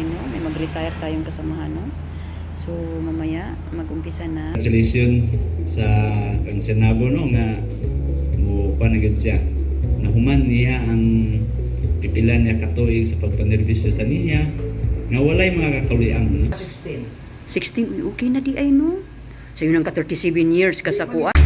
ay no, may mag-retire tayong kasamahan no. So mamaya mag-umpisa na. Congratulations sa ang Senado no nga mo panagid siya. Nahuman niya ang pipilan niya katuig sa pagpanerbisyo sa niya nga walay mga kakaliang no. 16 okay na di ay no. So yun ang ka 37 years kasakuan.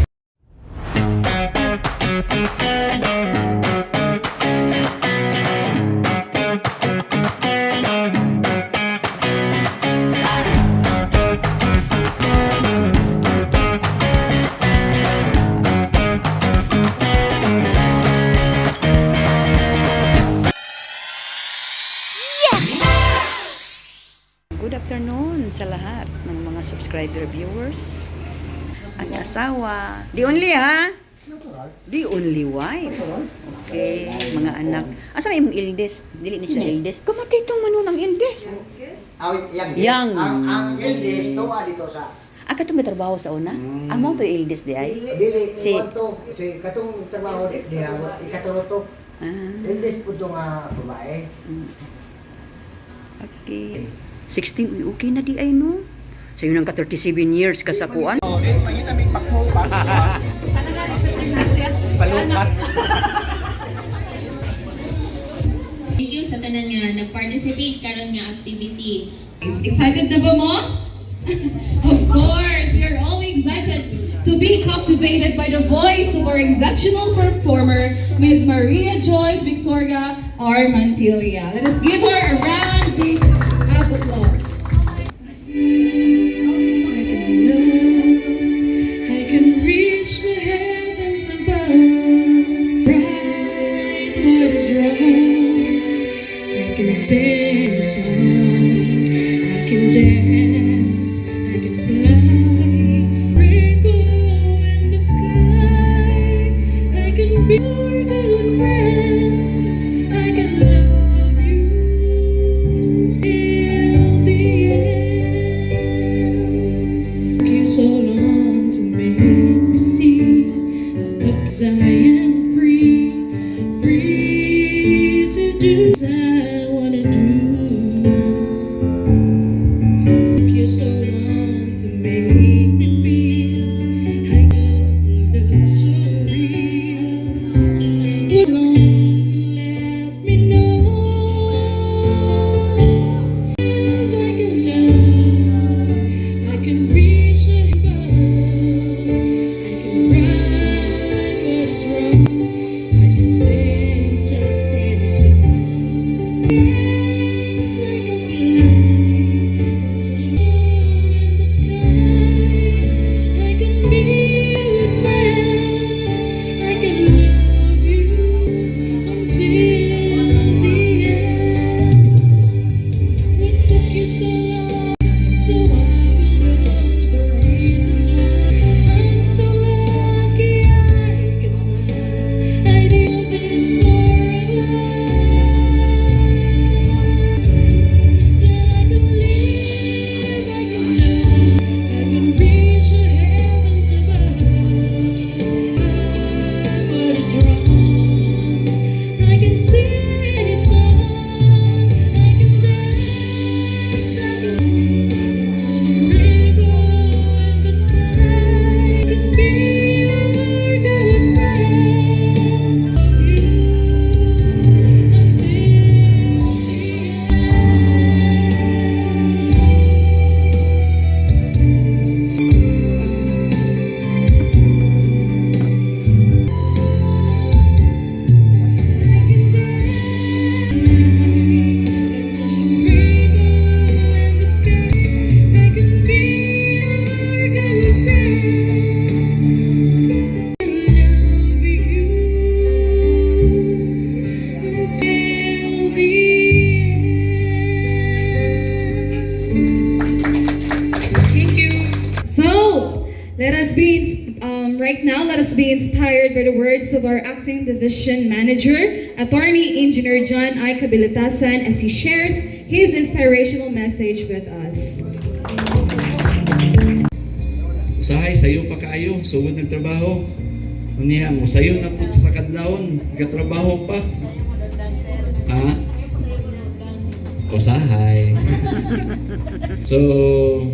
Good afternoon sa lahat ng mga subscriber viewers. Ang asawa. The only ha? The only wife. Okay, mga anak. Asa may imong eldest? Dili ni siya eldest. Kamatay itong manunang eldest. Yang. Ang eldest to dito sa Katong trabaho sa una? Amo to eldest di ay? dili Si- si katong trabaho diya ikatulo to. Eldest pud to nga babae. Okay. 16 okay na di ay no. So yun ang ka 37 years kasakuan. Thank you sa tanan nga nag-participate karon nga activity. Excited na ba mo? Of course, we are all excited to be captivated by the voice of our exceptional performer, Ms. Maria Joyce Victoria R. Mantilla. Let us give her a round of applause. I can reach the heavens above, right what is wrong. I can sing a song, I can dance, I can fly, rainbow in the sky. I can be your good friend, I can love you till the end. Took you so long to make me see, but I am free, free to do as I wanna do. Took you so long to make me feel, I love so real. Would long to let me know, I can love, I can reach above, I can right what is wrong, I can sing just any song. Yes, I can fly and touch you in the sky. I can be your friend, I can love you until the end. What took you so long? So I will know the reasons why. I'm so lucky I can smile. I did this for a that I can live, I can love, I can reach the heavens above. What is wrong? I can sing any song, I can dance, I can touch the rainbow in the sky. I can be your good friend, love you until the So, right now, let us be inspired by the words of our Acting Division Manager, Attorney Engineer John I. Cabilitasan, as he shares his inspirational message with us. Usahay sayo pa kaayo, sugod ng trabaho. Unya mo sayo na pud sa kadlawon, katrabaho pa. Ha? usahay. So,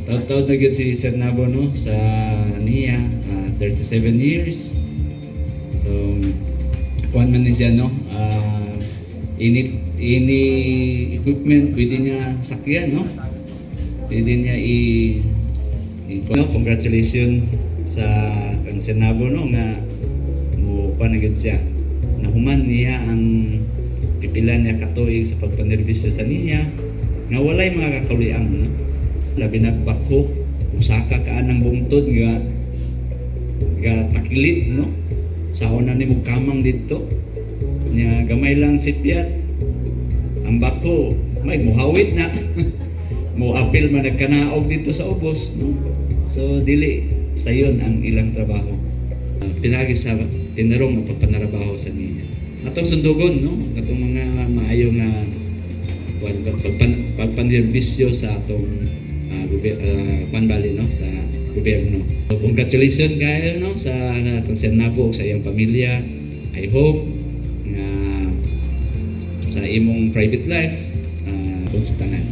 taud-taud na gyud si Sir Nabo no sa niya 37 years. So, kuan man ni siya no. Ini equipment pwede niya sakyan no. Pwede niya no, congratulations sa ang Sir Nabo no nga mo panagid siya. Nahuman niya ang pipila niya katuig sa pagpanerbisyo sa niya nga walay mga kakauliang no? Labi na bako usaka ka anang bungtod nga takilit no sa una ni mo kamang dito nya gamay lang sipyat ang bako may muhawit na mo apil man nagkanaog dito sa ubos no so dili sayon ang ilang trabaho pinagi sa tinarong mapapanarabaho sa niya atong sundugon no atong mga maayo nga pagpanerbisyo sa atong panbali no sa gobyerno. So, congratulations kayo no sa Sir Nabo ug sa iyang pamilya. I hope nga sa imong private life sa tanan.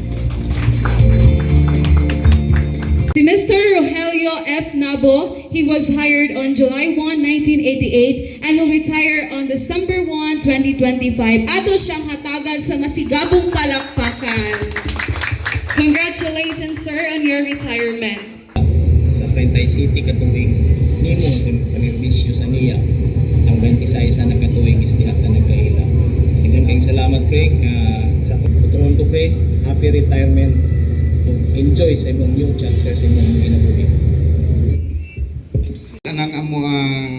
Si Mr. Rogelio F. Nabo, he was hired on July 1, 1988 and will retire on December 1, 2025. Ato siyang hatagan sa masigabong palakpakan. Congratulations, sir, on your retirement. Sa 30 City katuig nimo panerbisyo sa niya ang 26 na katuig is diha ta nagkaila. Daghang kayong salamat pre sa pagtuon ko pre. Happy retirement. Enjoy sa imong new chapter sa imong kinabuhi. Anang amo ang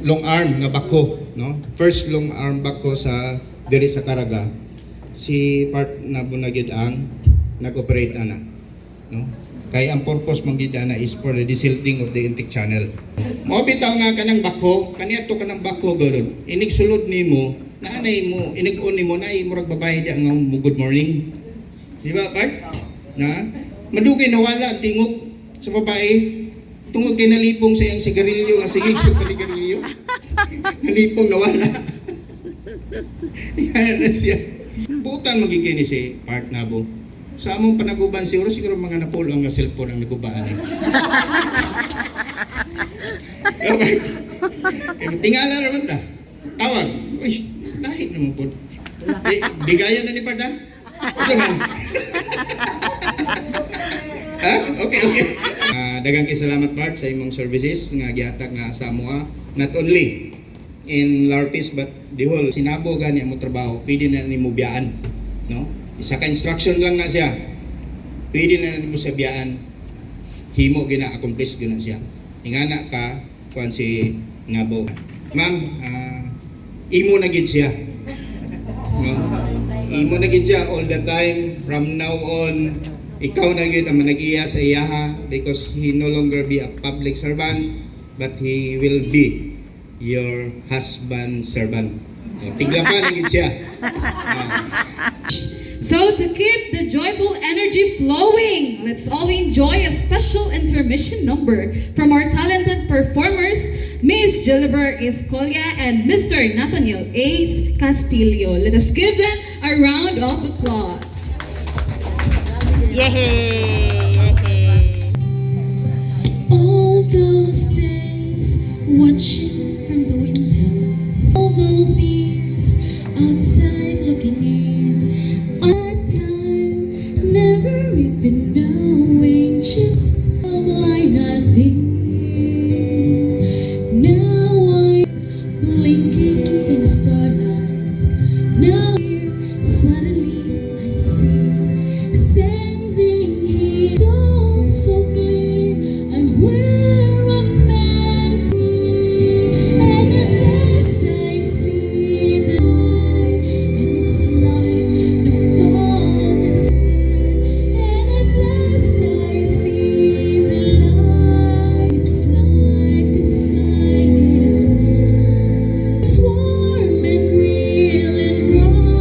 long arm nga bako no first long arm bako sa diri sa Caraga si part na bunagid ang nag-operate ana no kay ang purpose mong gid ana is for the desilting of the intake channel mo bitaw nga kanang bako kaniya to kanang bako golod inig sulod nimo naanay mo inig-on nimo naay murag babae di nga mo good morning di ba part na madugay nawala ang tingog sa babae tungod kay nalipong sa iyang sigarilyo nga sigig sa panigarilyo nalipong nawala yan na siya butan magiging ni si Park Nabo sa among panaguban siguro mga napulo ang cellphone ang nagubaan eh. Tingala naman ta tawag uy lahit naman po bigayan na ni Parda ito man ha? Okay. Daghang kay salamat Bart sa imong services nga gihatag nga sa amoa not only in Larpis but the whole Sinabo gani amo trabaho pwede na nimo biyaan no isa ka instruction lang na siya pwede na nimo sa biyaan himo gina accomplish gina siya ingana ka kuan si Nabo ma'am imo na gid siya no imo na gid siya all the time from now on ikaw na yun ang manag-iya sa iyaha because he no longer be a public servant but he will be your husband servant. Tigla pa na yun siya. So to keep the joyful energy flowing, let's all enjoy a special intermission number from our talented performers, Miss Jiliver Escolia and Mr. Nathaniel Ace Castillo. Let us give them a round of applause. Yay! All those days watching from the windows, all those years outside looking in, our time never even knowing just how blind I've been. Now I'm blinking in the starlight. Now suddenly I see. It's all so clear, I'm where I'm meant to be. And at last I see the light, and it's like the fog is there. And at last I see the light, it's like the sky is red. It's warm and real and bright.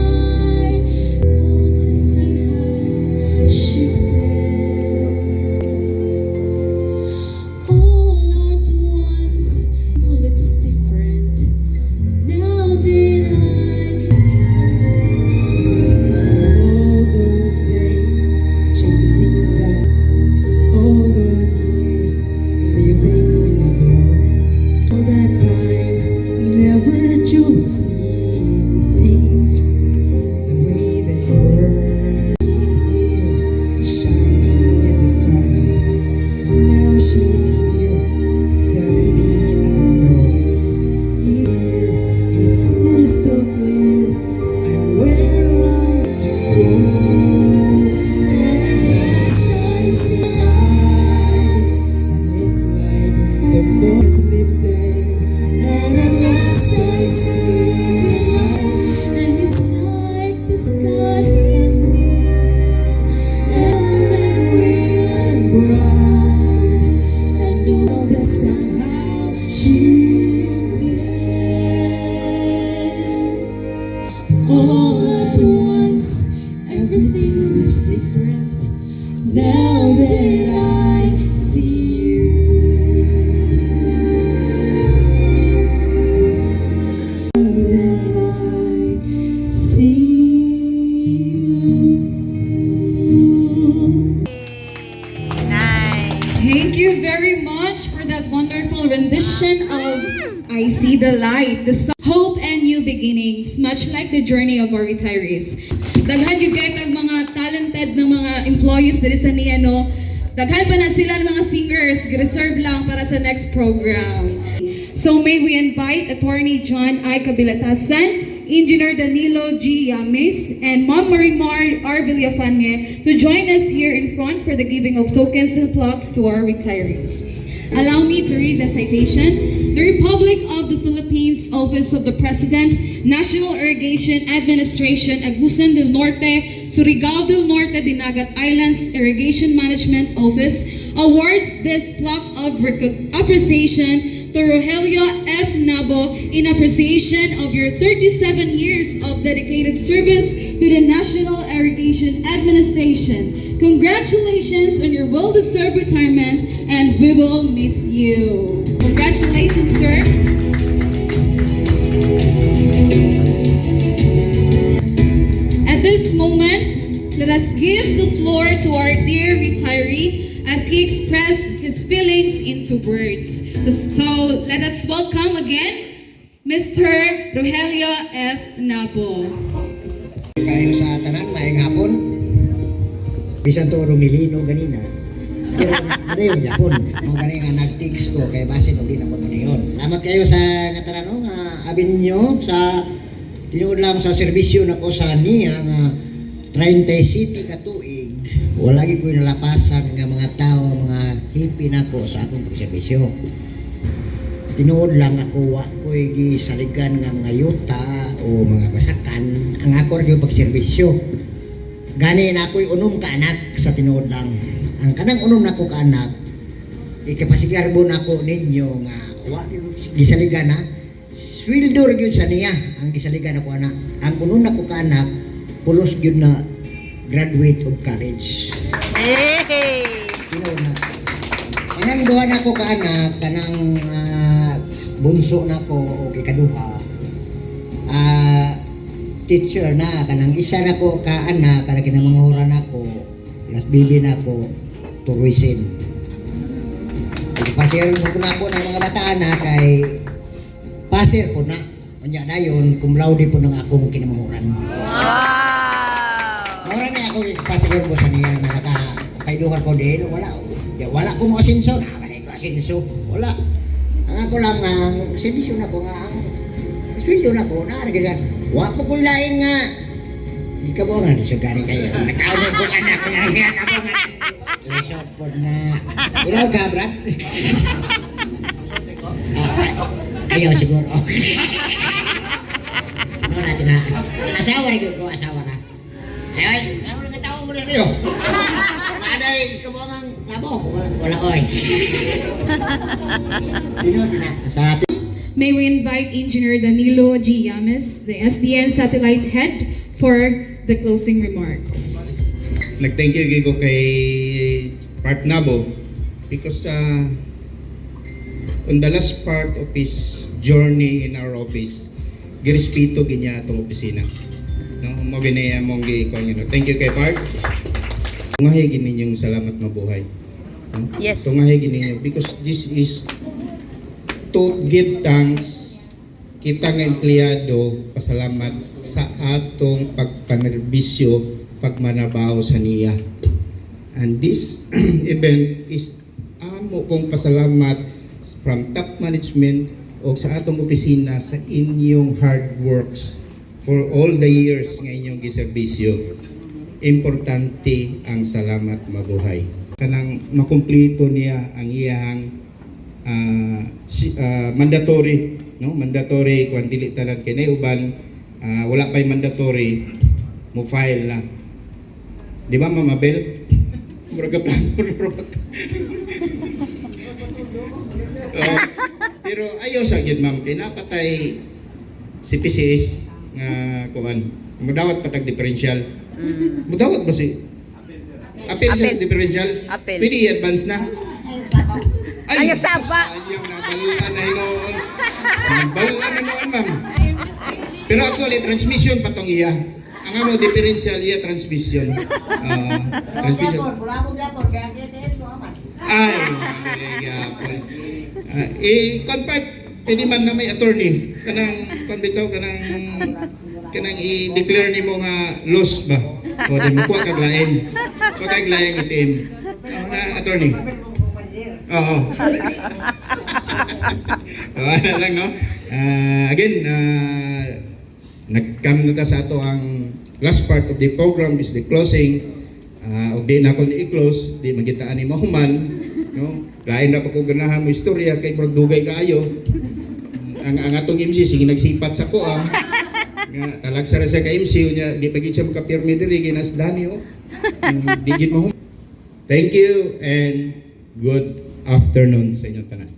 At once, everything looks different now that I see you. Now that I see you. Nice. Thank you very much for that wonderful rendition of I See the Light, the song, Hope and New Beginnings, much like the journey of our retirees. Daghan yun kahit ang mga talented ng mga employees diri sa niya, no? Daghan pa na sila ng mga singers, reserve lang para sa next program. So may we invite Attorney John I. Cabilatasan, Engineer Danilo G. Yames, and Ma'am Marimar R. Villafane to join us here in front for the giving of tokens and plaques to our retirees. Allow me to read the citation. The Republic of the Philippines Office of the President, National Irrigation Administration, Agusan del Norte, Surigao del Norte, Dinagat Islands Irrigation Management Office awards this plaque of appreciation to Rogelio F. Nabo in appreciation of your 37 years of dedicated service to the National Irrigation Administration. Congratulations on your well-deserved retirement, and we will miss you. Congratulations, sir. At this moment, let us give the floor to our dear retiree as he expressed his feelings into words. So let us welcome again Mr. Rogelio F. Nabo. Kayo sa tanan, maayong hapon. Bisan to rumilino ganina. Pero ano yun, yapon. Mga ganun nga nag-text ko, kaya basin o di na po na yun. Salamat kayo sa ngataran, no, nga abin ninyo sa tinuod lang sa serbisyo na ko sa niya nga 30 city katuig. Wala gi ko nalapasan nga mga tao, mga hippie na ko sa akong serbisyo. Tinuod lang ako wa ko gisaligan nga mga yuta o mga basakan ang ako rin pagserbisyo. Gani na ako'y unom ka anak sa tinuod lang. Ang kanang unom na ko ka anak, ikapasigarbo na ko ninyo nga wa gisaligan na sweldo rin yun sa niya ang gisaligan ako anak. Ang unom na ko ka anak, pulos yun na graduate of college. Hey! Tinuod na. Kanang duha na ko ka anak, kanang bunso na ko o ikaduha. Teacher na, kanang isa na ko ka anak, kanang kinamangura na ko, pinas bibi na ko, tourism. Pasir ko na ko ng mga bata na kay pasir ko na. Kanya dayon, cum laude po ng akong kinamanguran. Wow! Mura na ako pasir ko sa niya, nakakaidukan ko dahil wala ko mo asinso, wala ko asinso, wala. Ang ako lang ang servisyo na ko nga ang sweldo na ko na arga. Wa ko lain nga. Di ka mo nga lisugani kayo. Nakaunod ko anak ko nga yan ako nga. Lisod po na. Ilaw ka, Brad? Ayaw siguro. Okay. Ano natin na? Asawa na ko, asawa na. Ay, ano na tawag mo rin niyo? Maaday, kabungang labo. Wala oy. Dinod na. Sa atin. May we invite Engineer Danilo G. Yames, the SDN Satellite Head, for the closing remarks. Nag-thank you gigo kay Part Nabo because on the last part of his journey in our office, girespeto ginya atong opisina. No, mo ginaya mong gi-ikon yun. Thank you kay Part. Tungahay gininyong salamat mabuhay. No? Yes. Tungahay gininyo because this is to give thanks kita nga empleyado pasalamat sa atong pagpanerbisyo pagmanabaho sa niya. And this event is amo kong pasalamat from top management o sa atong opisina sa inyong hard works for all the years nga inyong giserbisyo. Importante ang salamat mabuhay. Kanang makumpleto niya ang iyang mandatory, no? Mandatory kung dili tanan kini uban wala pay mandatory mo file na. Di ba Ma'am Abel? Murag plano pero ayaw sa gyud ma'am kay napatay si PCS nga kuan Mudawat patag differential. Mudawat ba si? Apel siya Apel. sa differential? Apel. Pwede i-advance na? Ayaw sapa. Sayang na, baluan na hinoon. Baluan na noon, ma'am. Pero actually, transmission pa tong iya. Ang amo differential iya transmission. Transmission. Ay, gapon. I-convert, pwede man na may attorney. Kanang i-declare ni mo nga loss ba? O, di mo kuha kaglain. Kuha kaglain itim. Na attorney. Oo. Ano lang, no? Again, nag-come na ta sa ato ang last part of the program is the closing. Og di na ako i-close, di magitaan ni mahuman. No? Lain na pa ko ganahan mo istorya kay murag dugay kaayo. Ang atong MC sige nagsipat sa ko nga talagsa ra siya ka MC nya di pagit siya makapirmi diri ginasdani digit mo. Thank you and good afternoon sa inyong tanan.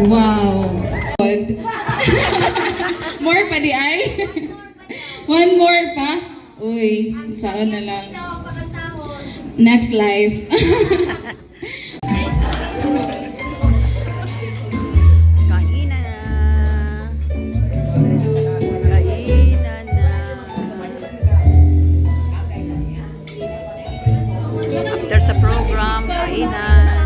Wow. More pa di ay? One more pa? Uy, saan na lang. Next life. Kainan na. Kainan na. After sa program, kainan.